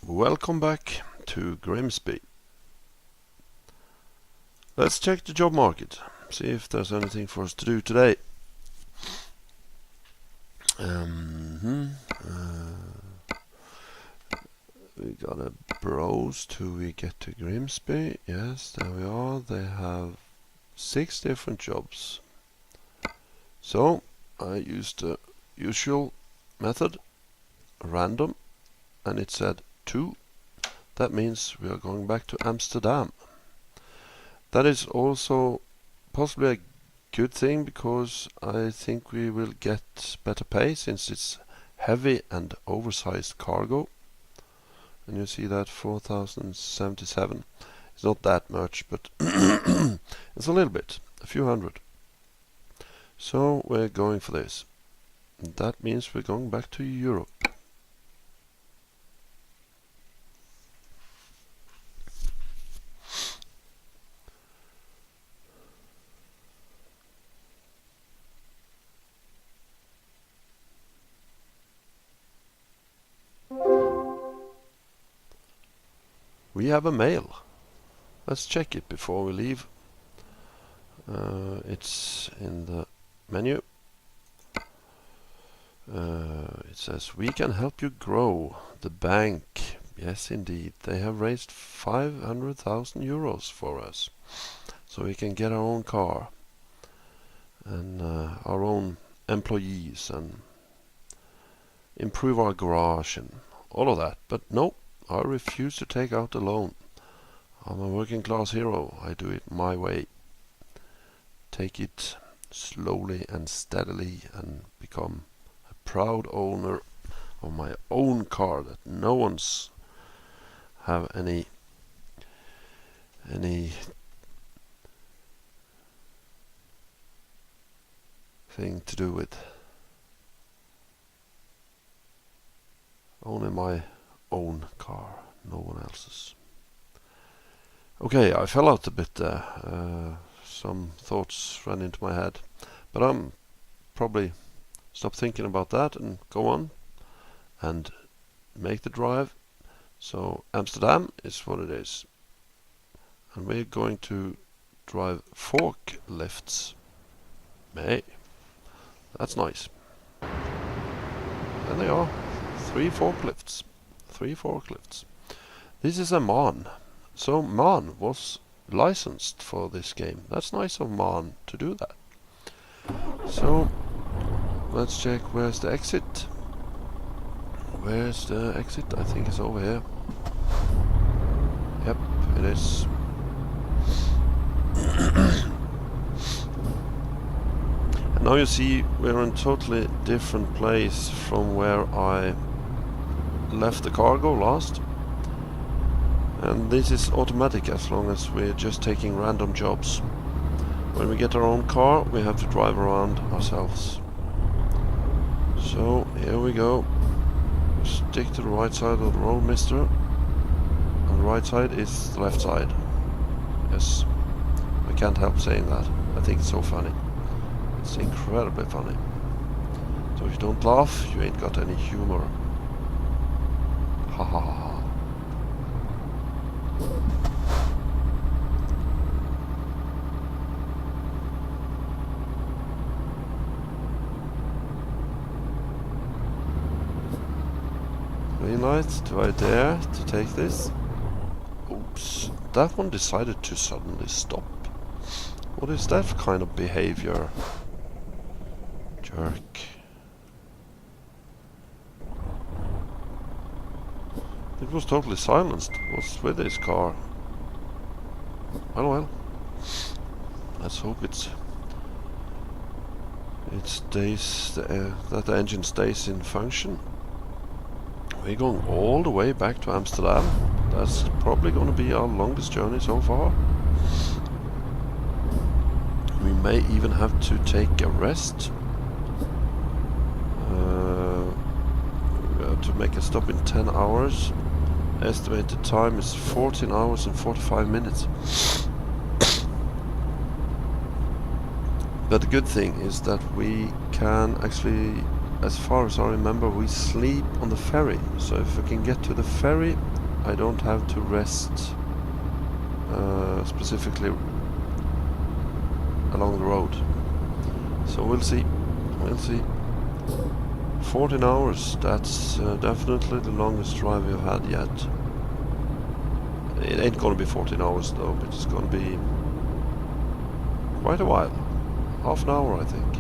Welcome back to Grimsby. Let's check the job market, see if there's anything for us to do today. We gotta browse till we get to Grimsby. Yes, there we are. They have 6 different jobs. So I used the usual method, random, and it said 2. That means we are going back to Amsterdam. That is also possibly a good thing, because I think we will get better pay since it's heavy and oversized cargo. And you see that 4,077. It's not that much, but it's a little bit, a few hundred. So we're going for this. And that means we're going back to Europe. We have a mail. Let's check it before we leave. It's in the menu. It says, we can help you grow. The bank. Yes, indeed. They have raised 500,000 euros for us. So we can get our own car. And our own employees. And improve our garage and all of that. But no. I refuse to take out a loan. I'm a working class hero. I do it my way. Take it slowly and steadily and become a proud owner of my own car that no one's have any thing to do with. Only my own car, no one else's. Okay, I fell out a bit there. Some thoughts ran into my head, but I'm probably stop thinking about that and go on and make the drive. So Amsterdam is what it is, and we're going to drive forklifts. Hey, that's nice. There they are, 3 forklifts. 3 forklifts. This is a MAN. So MAN was licensed for this game. That's nice of MAN to do that. So let's check where's the exit. Where's the exit? I think it's over here. Yep, it is. And now you see we're in a totally different place from where I left the cargo last, and this is automatic as long as we're just taking random jobs. When we get our own car, we have to drive around ourselves. So here we go. Stick to the right side of the road, mister. On the right side is the left side. Yes, I can't help saying that. I think it's so funny. It's incredibly funny. So if you don't laugh, you ain't got any humor. Ha ha ha ha. Green light, do I dare to take this? Oops, that one decided to suddenly stop. What is that kind of behavior? Jerk. It was totally silenced. What's with this car? Well. Let's hope it stays, that the engine stays in function. We're going all the way back to Amsterdam. That's probably going to be our longest journey so far. We may even have to take a rest. We have to make a stop in 10 hours. Estimated time is 14 hours and 45 minutes. But the good thing is that we can actually as far as I remember, we sleep on the ferry. So if we can get to the ferry, I don't have to rest specifically along the road. So we'll see. We'll see. 14 hours, that's definitely the longest drive we've had yet. It ain't gonna be 14 hours though, but it's gonna be quite a while. Half an hour, I think.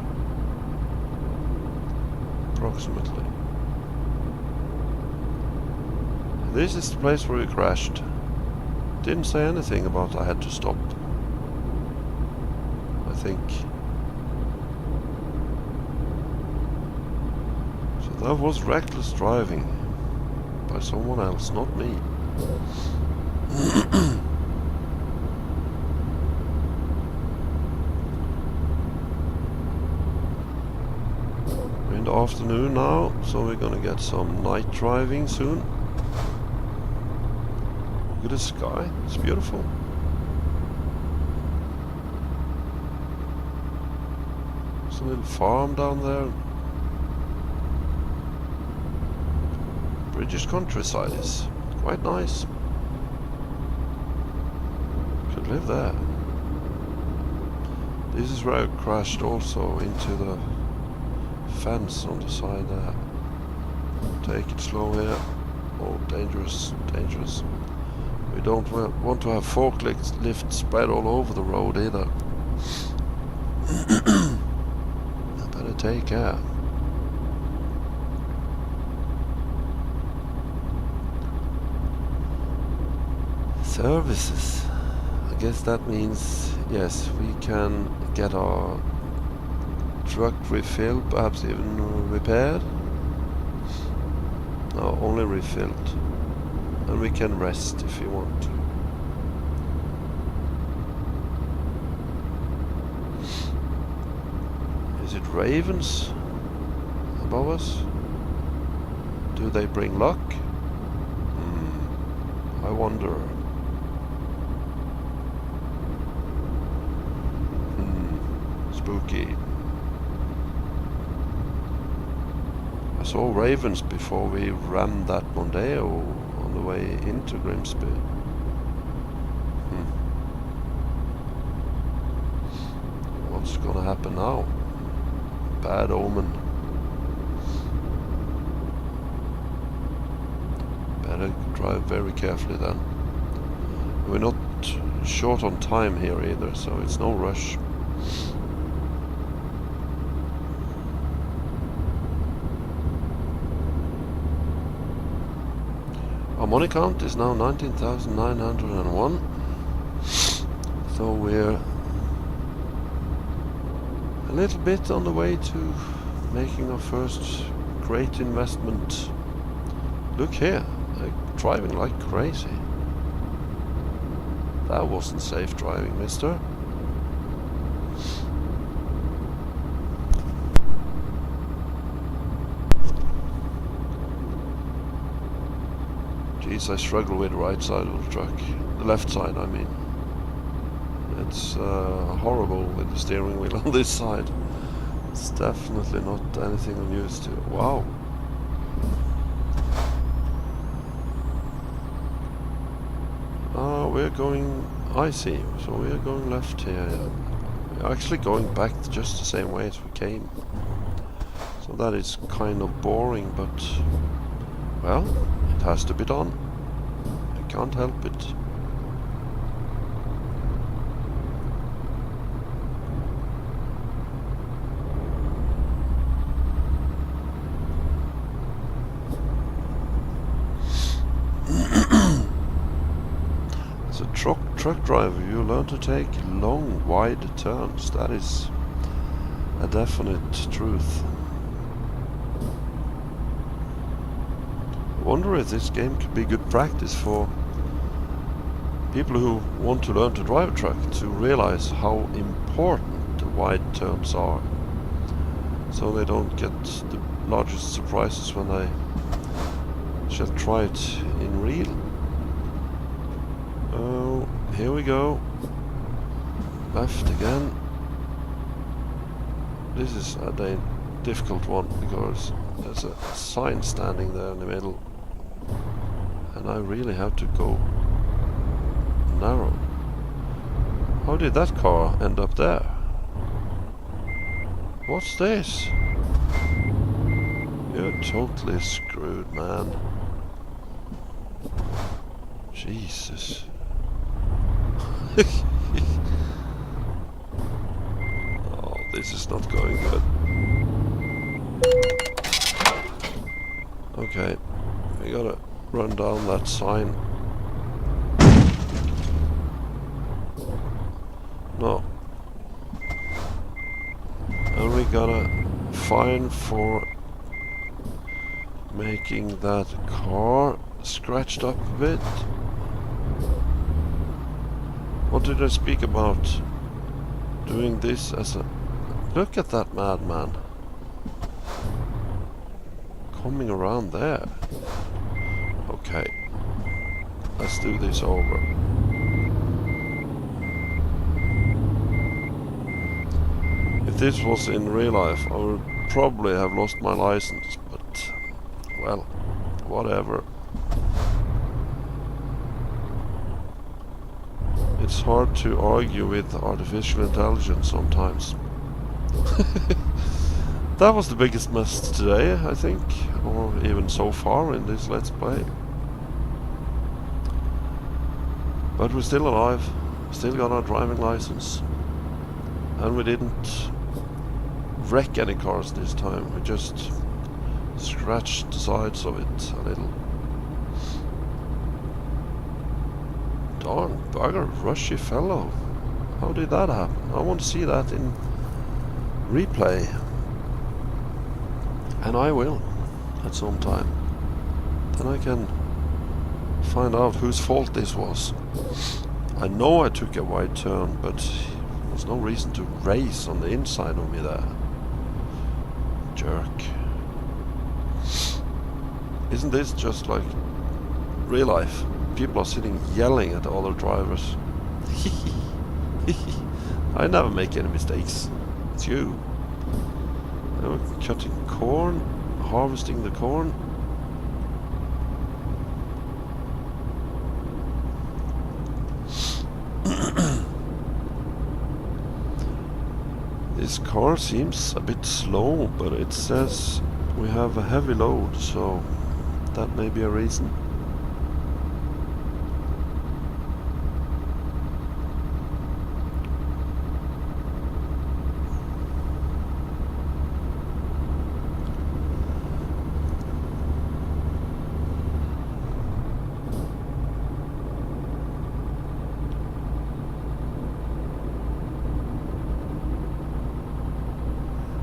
Approximately. This is the place where we crashed. Didn't say anything about I had to stop. I think. So that was reckless driving by someone else, not me. We're in the afternoon now, so we're gonna get some night driving soon. Look at the sky, it's beautiful. There's a little farm down there. British countryside is quite nice. Could live there. This is where I crashed also into the fence on the side there. Take it slow here. Oh, dangerous, dangerous. We don't want to have forklifts spread all over the road either. I better take care. Services. I guess that means, yes, we can get our truck refilled, perhaps even repaired. No, only refilled. And we can rest if you want to. Is it ravens above us? Do they bring luck? I wonder. Spooky. I saw ravens before we rammed that Mondeo on the way into Grimsby. What's gonna happen now? Bad omen. Better drive very carefully then. We're not short on time here either, so it's no rush. Our money count is now 19,901. So we're a little bit on the way to making our first great investment. Look here, they're driving like crazy. That wasn't safe driving, mister. Geez, I struggle with the right side of the truck. The left side, I mean. It's horrible with the steering wheel on this side. It's definitely not anything I'm used to. Wow. We're going... I see. So we're going left here. Yeah. We're actually going back just the same way as we came. So that is kind of boring, but... well, it has to be done. I can't help it. As a truck driver, you learn to take long, wide turns. That is a definite truth. I wonder if this game could be good practice for people who want to learn to drive a truck, to realize how important the wide turns are, so they don't get the largest surprises when they shall try it in real. Oh, here we go. Left again. This difficult one because there's a sign standing there in the middle and I really have to go narrow. How did that car end up there? What's this? You're totally screwed, man. Jesus. Oh, this is not going good. Okay, we gotta run down that sign. No. And we got a fine for making that car scratched up a bit. What did I speak about? Doing this as a... Look at that madman. Coming around there. Okay. Let's do this over. If this was in real life, I would probably have lost my license, but, well, whatever. It's hard to argue with artificial intelligence sometimes. That was the biggest mess today, I think, or even so far in this Let's Play. But we're still alive, still got our driving license, and we didn't wreck any cars this time, we just scratched the sides of it a little. Darn bugger, rushy fellow. How did that happen? I want to see that in replay. And I will, at some time. Then I can find out whose fault this was. I know I took a wide turn, but there's no reason to race on the inside of me there. Jerk. Isn't this just like real life? People are sitting yelling at other drivers. I never make any mistakes. It's you. Now we're cutting corn, harvesting the corn. This car seems a bit slow, but it says we have a heavy load, so that may be a reason.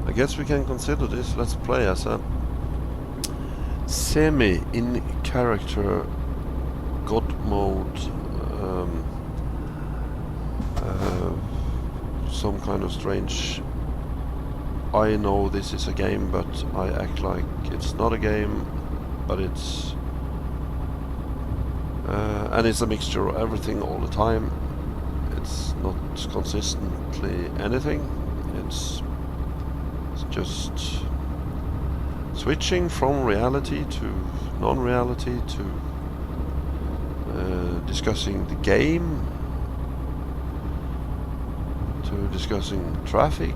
I guess we can consider this Let's Play as a semi-in-character God mode, some kind of strange... I know this is a game, but I act like it's not a game, but it's... and it's a mixture of everything all the time. It's not consistently anything, it's just switching from reality to non-reality to discussing the game, to discussing traffic,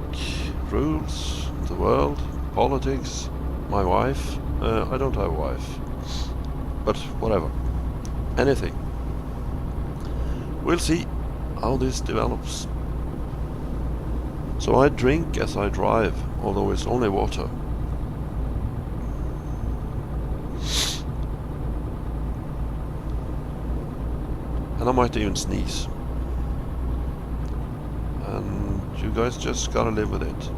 rules, the world, politics, my wife. I don't have a wife, but whatever. Anything. We'll see how this develops. So I drink as I drive, although it's only water. And I might even sneeze. And you guys just gotta live with it.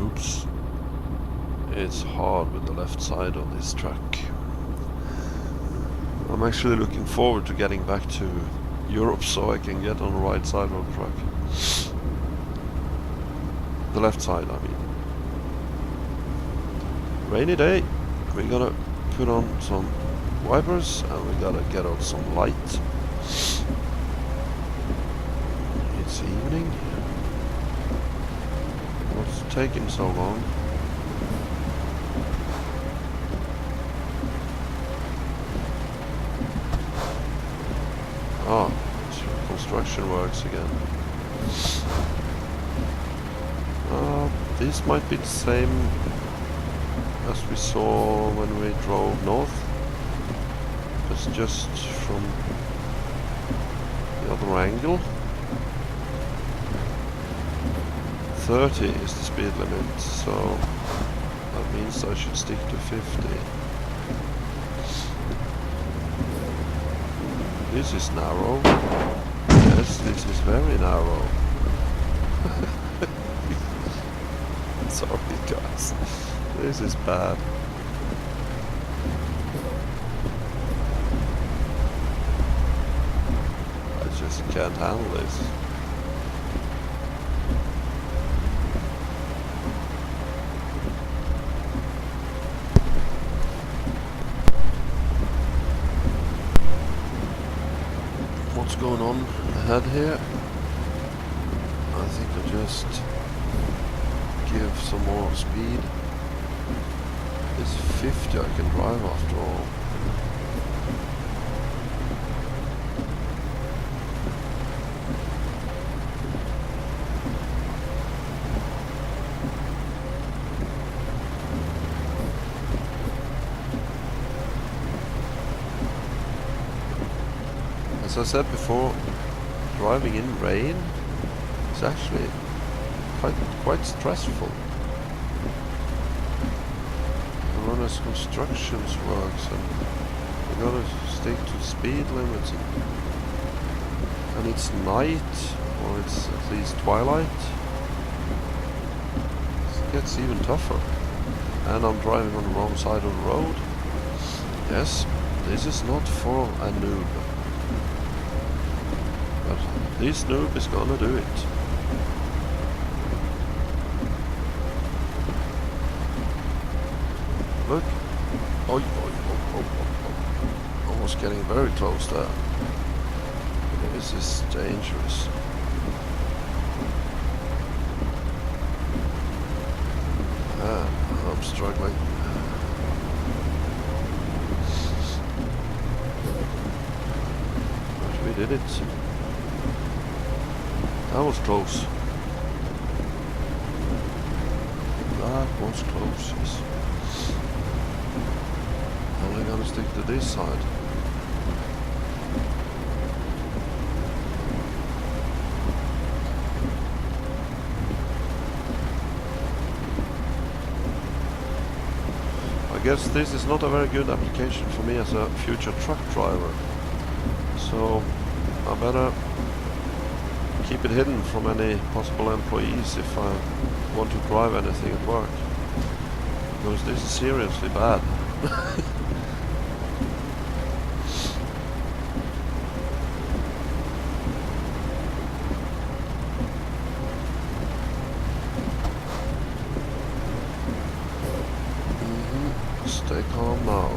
Oops. It's hard with the left side of this truck. I'm actually looking forward to getting back to Europe so I can get on the right side of the truck. The left side, I mean. Rainy day. We gotta put on some wipers and we gotta get out some light. it's evening. What's taking so long? Oh, it's construction works again. This might be the same as we saw when we drove north. It's just from the other angle. 30 is the speed limit, so that means I should stick to 50. This is narrow. Yes, this is very narrow. Sorry guys, this is bad. I just can't handle this. What's going on ahead here? I think I just give some more speed. It's 50 I can drive after all. As I said before, driving in rain is actually quite stressful. The runners constructions works and you gotta stick to speed limits and it's night, or it's at least twilight. It gets even tougher. And I'm driving on the wrong side of the road. Yes, this is not for a noob. But this noob is gonna do it. Look. Oh. Almost getting very close there. This is dangerous. I'm struggling. But we did it. That was close. That was close, yes. Only gonna stick to this side. I guess this is not a very good application for me as a future truck driver. So I better keep it hidden from any possible employees if I want to drive anything at work. Because this is seriously bad. Stay calm now.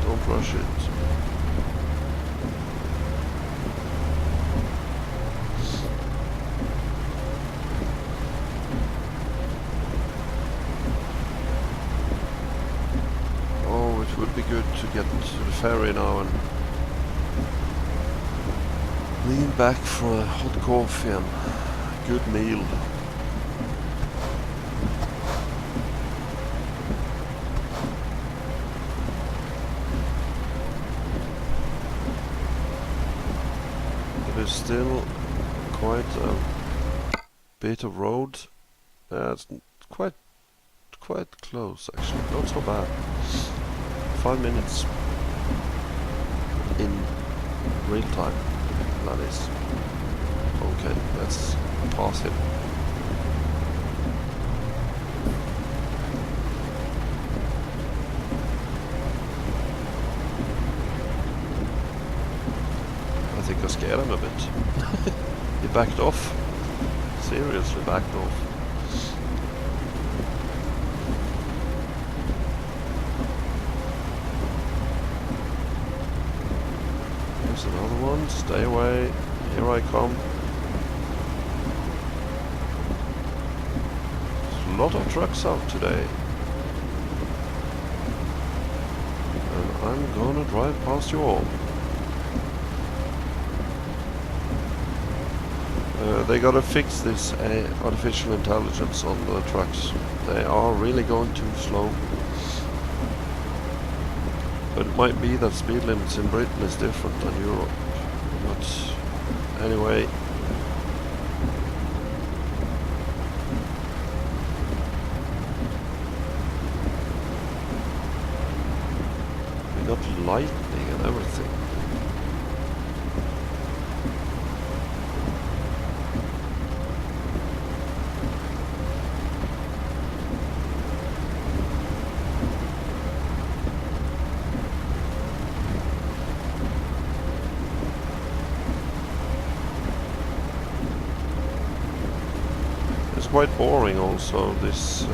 Don't rush it. Oh, it would be good to get to the ferry now and lean back for a hot coffee and a good meal. There's still quite a bit of road. It's quite close actually, not so bad. 5 minutes in real time, that is. Okay, let's pass him. I think I scared him a bit. He backed off. Seriously backed off. Here's another one. Stay away. Here I come. lot of trucks out today. And I'm gonna drive past you all. They gotta fix this artificial intelligence on the trucks. They are really going too slow. But it might be that speed limits in Britain is different than Europe. But anyway. We got lightning and everything. Quite boring also, this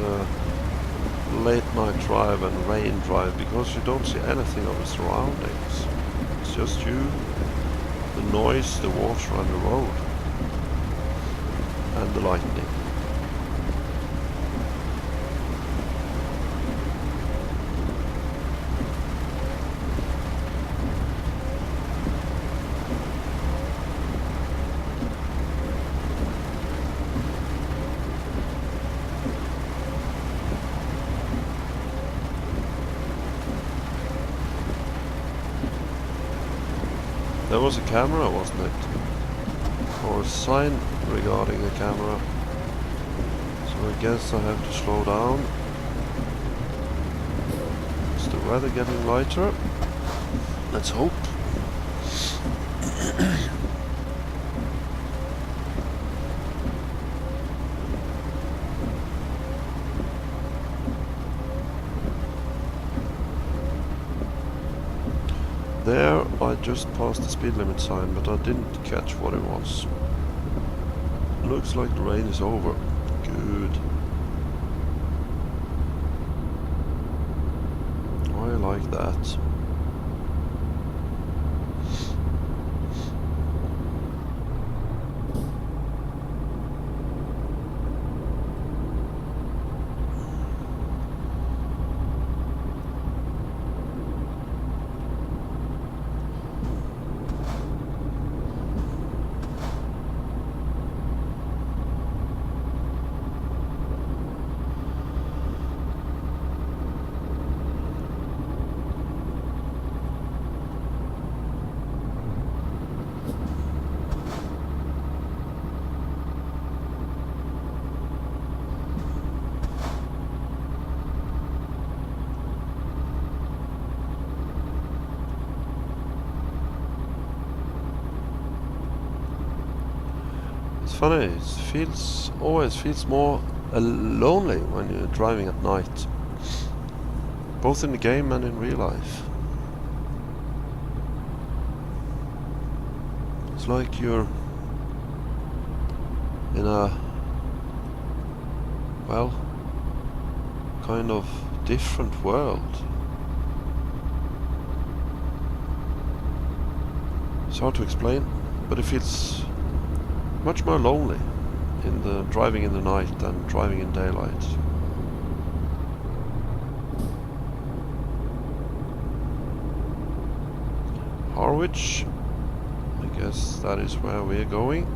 late night drive and rain drive, because you don't see anything of the surroundings. It's just you, the noise, the water and the road, and the lightning. There was a camera, wasn't it? Or a sign regarding a camera. So I guess I have to slow down. Is the weather getting lighter? Let's hope. There, I just passed the speed limit sign, but I didn't catch what it was. Looks like the rain is over. Good. I like that. Funny, it always feels more lonely when you're driving at night, both in the game and in real life. It's like you're in a, well, kind of different world. It's hard to explain, but it feels much more lonely in the driving in the night than driving in daylight. Harwich, I guess that is where we're going.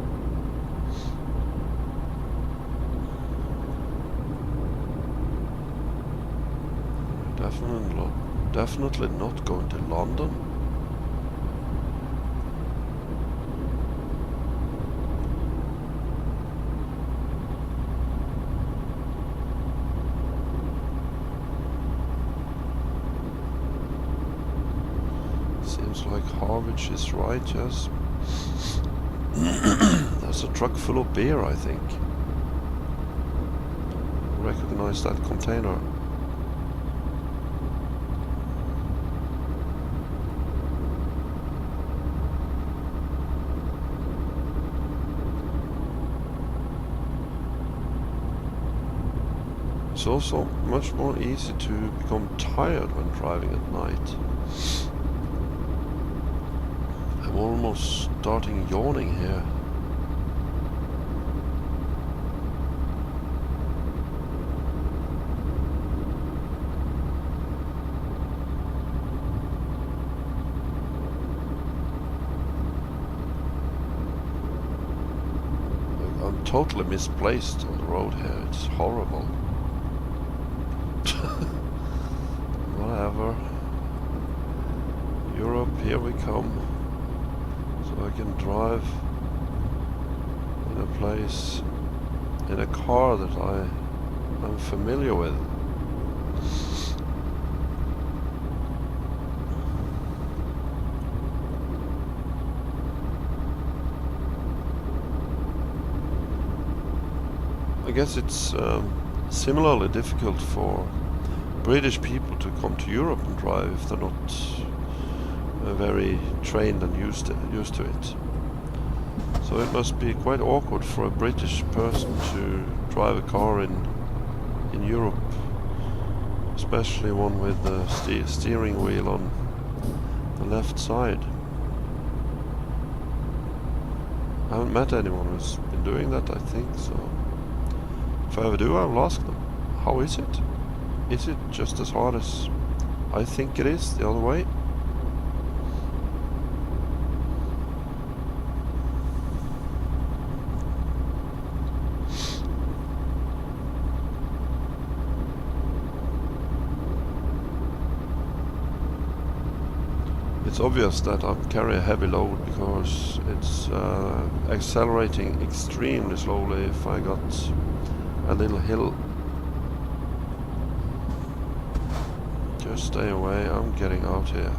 Definitely not going to London. Like Harwich is right, yes. There's a truck full of beer, I think. Recognize that container. It's also much more easy to become tired when driving at night. I'm almost starting yawning here. totally misplaced on the road here. It's horrible. Whatever. Europe, here we come. So I can drive in a place, in a car that I'm familiar with. I guess it's similarly difficult for British people to come to Europe and drive if they're not very trained and used to it. So it must be quite awkward for a British person to drive a car in Europe, especially one with the steering wheel on the left side. I haven't met anyone who's been doing that, I think, so if I ever do, I will ask them, how is it? Is it just as hard as I think it is the other way? It's obvious that I carry a heavy load because it's accelerating extremely slowly if I got a little hill. Just stay away, I'm getting out here.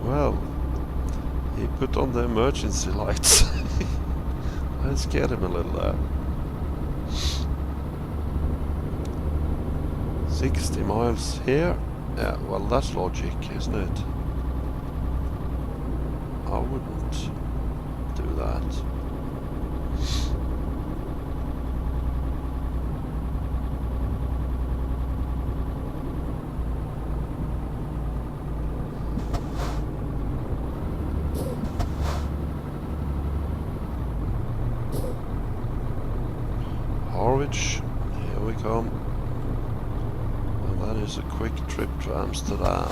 Well, he put on the emergency lights. I scared him a little there. 60 miles here. Yeah, well, that's logic, isn't it? I wouldn't do that. Harwich, here we come. That is a quick trip to Amsterdam.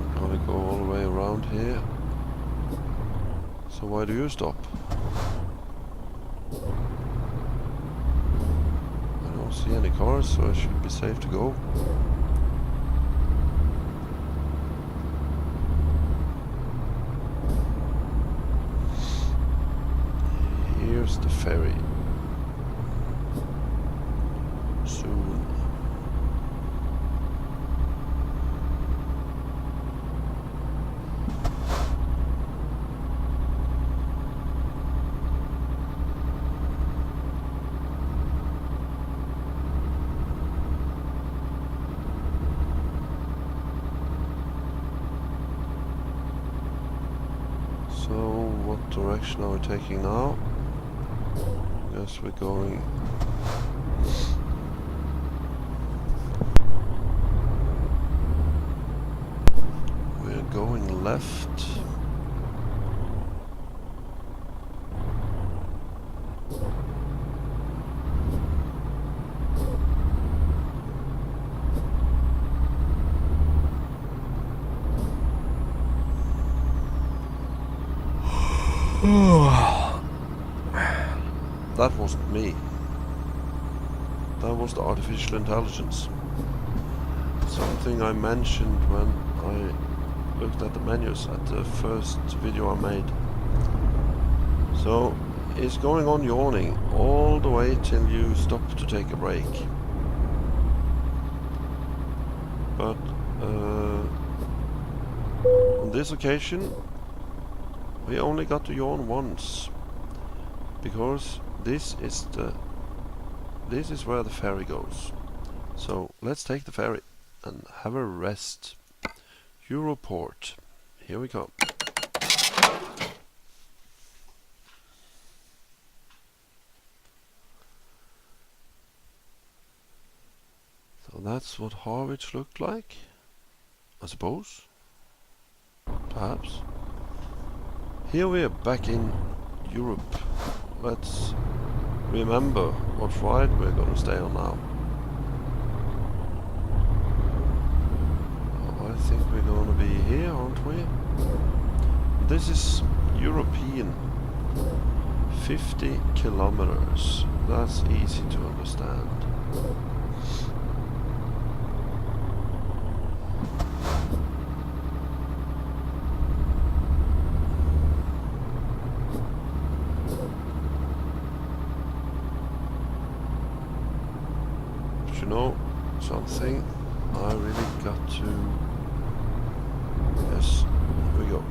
I'm gonna go all the way around here. So why do you stop? See any cars, so I should be safe to go. Here's the ferry. Soon. So, what direction are we taking now? Guess we're going... We're going left. That wasn't me. That was the artificial intelligence. Something I mentioned when I looked at the menus at the first video I made. So it's going on yawning all the way till you stop to take a break. But on this occasion we only got to yawn once, because this is where the ferry goes. So let's take the ferry and have a rest. Europort, here we come. So that's what Harwich looked like, I suppose. perhaps. Here we are back in Europe. Let's remember what ride we're gonna stay on now. I think we're gonna be here, aren't we? This is European. 50 kilometers. That's easy to understand. But you know something? I really got to... Yes, here we go.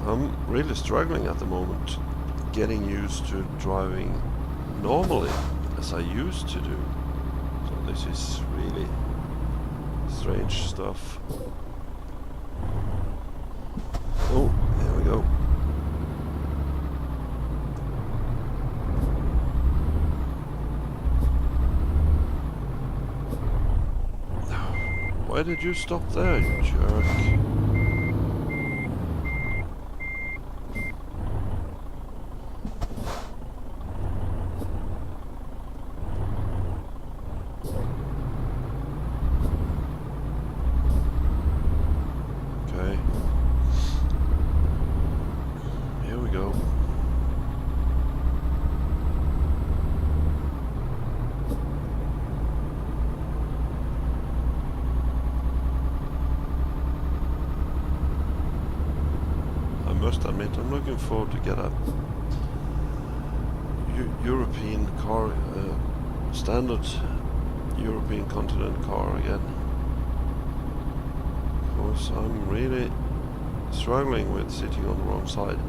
I'm really struggling at the moment getting used to driving normally as I used to do. So this is really strange stuff. Oh, there we go. Why did you stop there, you jerk? Must admit, I'm looking forward to get a European car, standard European continent car again. Because I'm really struggling with sitting on the wrong side.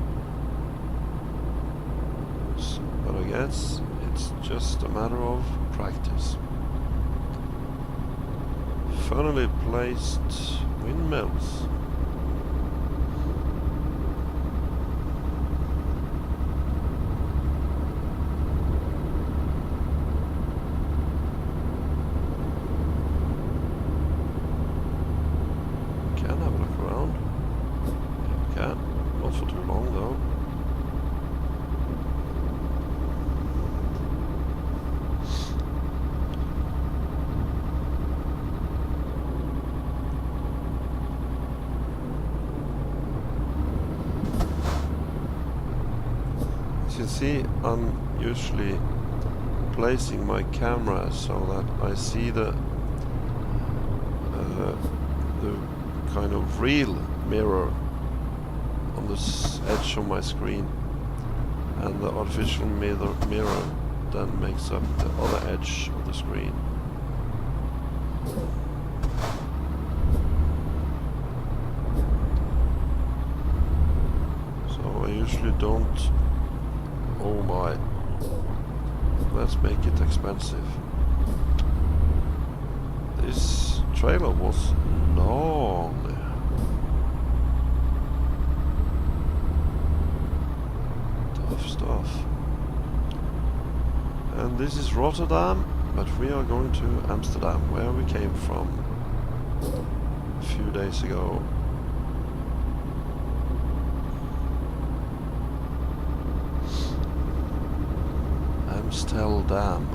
But I guess it's just a matter of practice. Funnily placed windmills. As you see, I'm usually placing my camera so that I see the kind of real mirror on the edge of my screen, and the artificial mirror then makes up the other edge of the screen. So I usually don't... Oh my. Let's make it expensive. This trailer was long. Tough stuff. And this is Rotterdam, but we are going to Amsterdam, where we came from a few days ago. Amsterdam.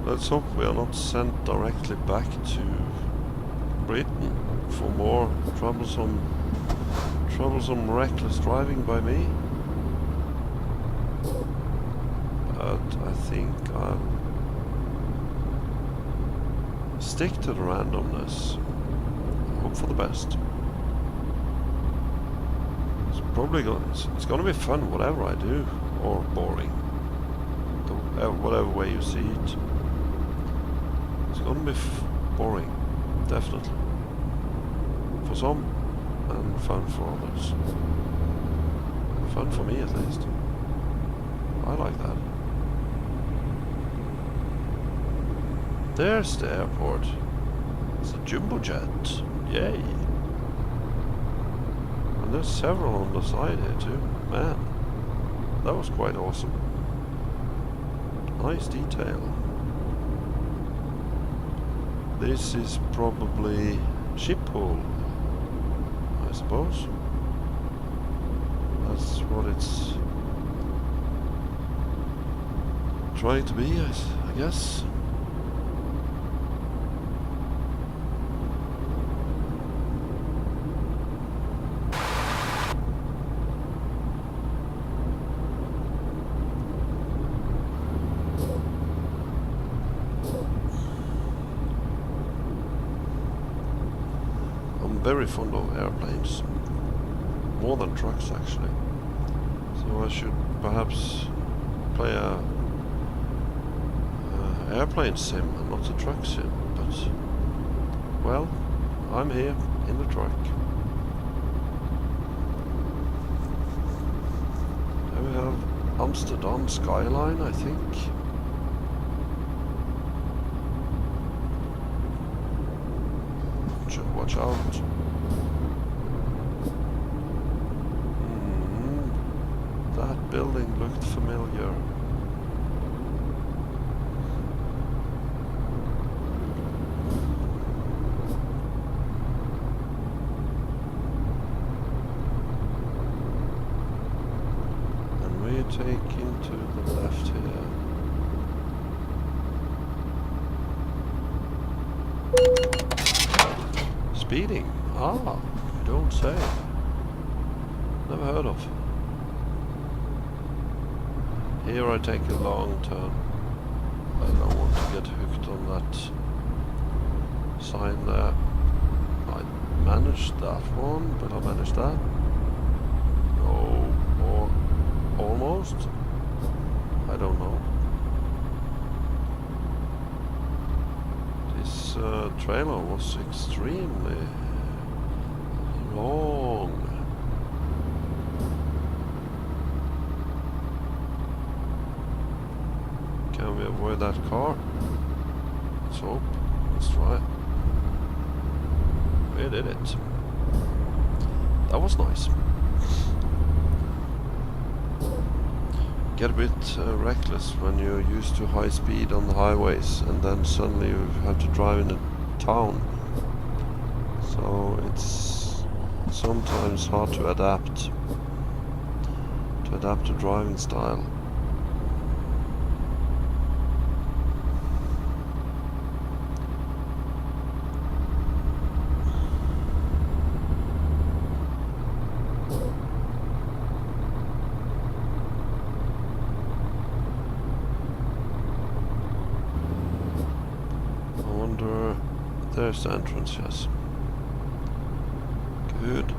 Let's hope we are not sent directly back to Britain for more troublesome reckless driving by me. But I think I'll stick to the randomness. Hope for the best. Let's probably it's gonna be fun whatever I do, or boring. Whatever way you see it. It's gonna be boring, definitely. For some, and fun for others. Fun for me at least. I like that. There's the airport. It's a jumbo jet. Yay! And there's several on the side here too. Man, that was quite awesome. Nice detail. This is probably ship hull, I suppose. That's what it's trying to be, I guess. I'm very fond of airplanes, more than trucks actually. So I should perhaps play a airplane sim and not a truck sim, but well, I'm here in the truck. There we have Amsterdam skyline, I think. Watch out. That building looked familiar. And we take into the left here. Speeding? Ah, you don't say. Never heard of. Here I take a long turn. I don't want to get hooked on that sign there. I managed that one, but I managed that. No, or almost. I don't know. This trailer was extremely long. Can we avoid that car? Let's hope. Let's try. We did it. That was nice. Get a bit reckless when you're used to high speed on the highways and then suddenly you have to drive in a town. So it's sometimes hard to adapt to driving style. There's the entrance, yes. Good.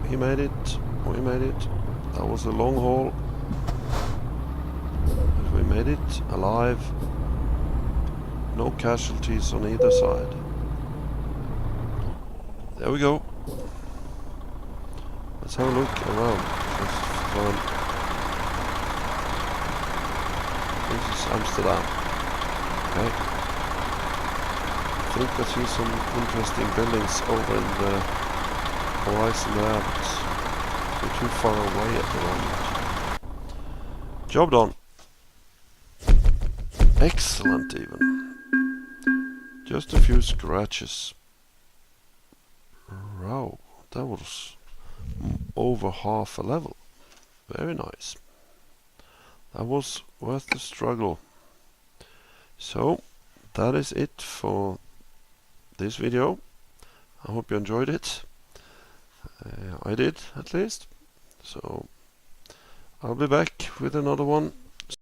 We made it. We made it. That was a long haul. But we made it alive. No casualties on either side. There we go. Let's have a look around. Just fun. This is Amsterdam. Okay. I think I see some interesting buildings over in the horizon there, but they're too far away at the moment. Job done. Excellent even. Just a few scratches. Wow, that was over half a level. Very nice. That was worth the struggle. So, that is it for this video. I hope you enjoyed it. I did, at least. So I'll be back with another one